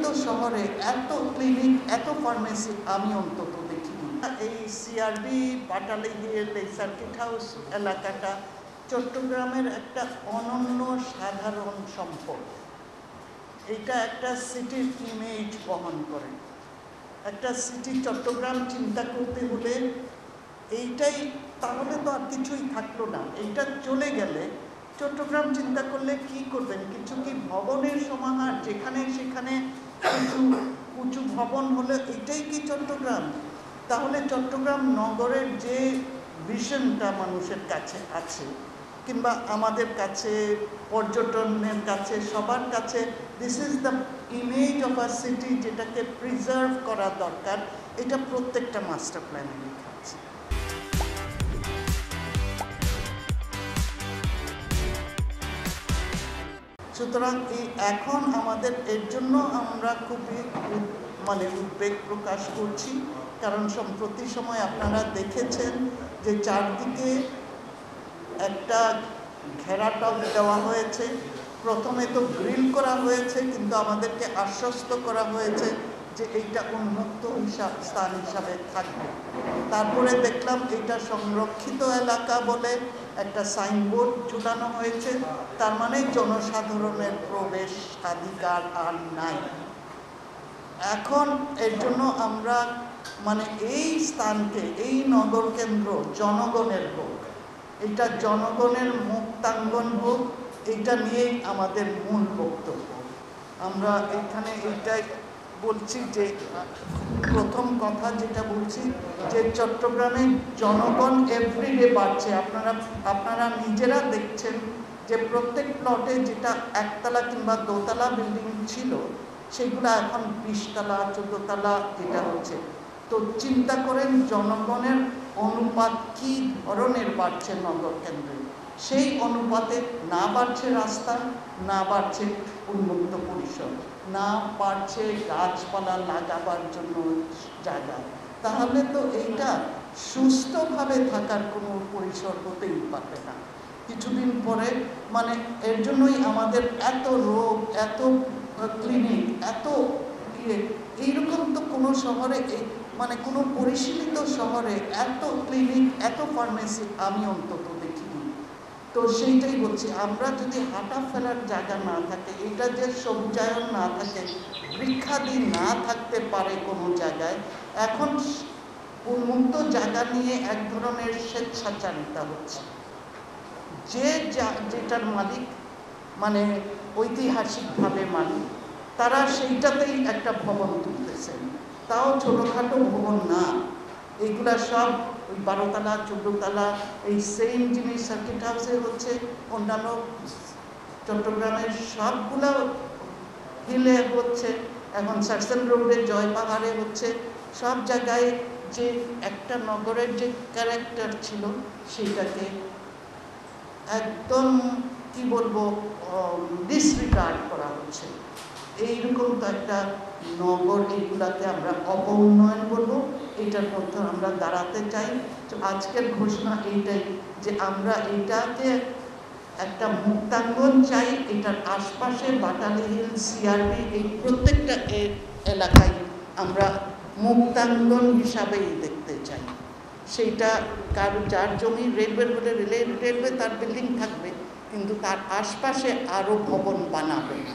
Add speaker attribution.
Speaker 1: পরিশীলিত শহরে এত ক্লিনিক, এত ফার্মেসি আমি অন্তত দেখিনি। এই সিআরবি, বাটালি হিল, এই সার্কিট হাউস এলাকাটা চট্টগ্রামের একটা অনন্য সাধারণ সম্পদ। এটা একটা সিটির ইমেজ বহন করে। একটা সিটি চট্টগ্রাম চিন্তা করতে হলে এইটাই, তাহলে তো আর কিছুই থাকলো না। এইটা চলে গেলে চট্টগ্রাম চিন্তা করলে কি করবেন? কিছু কি ভবনের সমাহার, যেখানে সেখানে কিছু উঁচু ভবন হলে এটাই কি চট্টগ্রাম? তাহলে চট্টগ্রাম নগরের যে ভিশনটা মানুষের কাছে আছে, কিংবা আমাদের কাছে, পর্যটনের কাছে, সবার কাছে, this is the image of a city, যেটাকে প্রিজার্ভ করা দরকার, এটা প্রত্যেকটা মাস্টার প্ল্যানে লেখা আছে। সুতরাং এখন আমাদের এর জন্য আমরা খুবই উদ্বেগ প্রকাশ করছি, কারণ সম্প্রতি সময় আপনারা দেখেছেন যে চারদিকে একটা ঘেরাটপ দেওয়া হয়েছে। প্রথমে তো গ্রিল করা হয়েছে, কিন্তু আমাদেরকে আশ্বস্ত করা হয়েছে যে এইটা উন্মুক্ত স্থান হিসাবে থাকবে। তারপরে দেখলাম এটা সংরক্ষিত এলাকা বলে একটা সাইনবোর্ড ঝুলানো হয়েছে, তার মানে জনসাধারণের প্রবেশ অধিকার আর নাই। এখন এর জন্য আমরা এই স্থানকে, এই নগর কেন্দ্র জনগণের হোক, এটা জনগণের মুক্তাঙ্গন হোক, এটা নিয়েই আমাদের মূল বক্তব্য। আমরা এখানে এইটাই বলছি যে প্রথম কথা যেটা বলছি যে চট্টগ্রামে জনগণ এভরিডে বাড়ছে। আপনারা নিজেরা দেখছেন যে প্রত্যেক প্লটে যেটা একতলা কিংবা দোতলা বিল্ডিং ছিল, সেগুলো এখন 20 তলা 14 তলা এটা হচ্ছে। তো চিন্তা করেন জনগণের অনুপাত কি ধরনের বাড়ছে নগর কেন্দ্রে। সেই অনুপাতে না বাড়ছে রাস্তা, না বাড়ছে উন্মুক্ত পরিসর, না বাড়ছে গাছপালা লাগাবার জন্য জায়গা। তাহলে তো এইটা সুস্থভাবে থাকার কোনো পরিসর হতেই পারবে না। কিছুদিন পরে এর জন্যই আমাদের এত রোগ, এত ক্লিনিক, এত এইরকম তো কোনো শহরে, কোনো পরিশীলিত শহরে এত ক্লিনিক, এত ফার্মেসি আমি অন্তত দেখিনি। তো সেইটাই বলছি, আমরা যদি হাঁটা ফেরার জায়গা না থাকে, এটা যে সবুজায়ন না থাকে, বৃক্ষাদি না থাকতে পারে কোনো জায়গায়, এখন উন্মুক্ত জায়গা নিয়ে এক ধরনের স্বেচ্ছাচারিতা হচ্ছে। যেটার মালিক ঐতিহাসিকভাবে মালিক, তারা সেইটাতেই একটা ভবন তুলতেছেন, তাও ছোটোখাটো ভবন না। এইগুলা সব ওই 12 তলা 14 তলা, এই সেম জিনিস সার্কিট হাউসে হচ্ছে, অন্যান্য চট্টগ্রামের সবগুলো হিলে হচ্ছে, এখন সার্সেন রোডে, জয়পাহাড়ে হচ্ছে। সব জায়গায় যে একটা নগরের যে ক্যারেক্টার ছিল, সেইটাকে একদম কি বলবো ডিসরিগার্ড করা হচ্ছে। এইরকম তো একটা নগর, এইগুলাকে আমরা অপউন্নয়ন বলবো। এইটার মধ্যে আমরা দাঁড়াতে চাই। তো আজকের ঘোষণা এইটাই যে আমরা এইটাকে একটা মুক্তাঙ্গন চাই। এটার আশপাশে বাটালি হিল, সিআরবি, এই প্রত্যেকটা এলাকায় আমরা মুক্তাঙ্গন হিসাবেই দেখতে চাই। সেইটা যার জমি রেলওয়ে হলে রেলওয়ে তার বিল্ডিং থাকবে, কিন্তু তার আশপাশে আরও ভবন বানাবে না।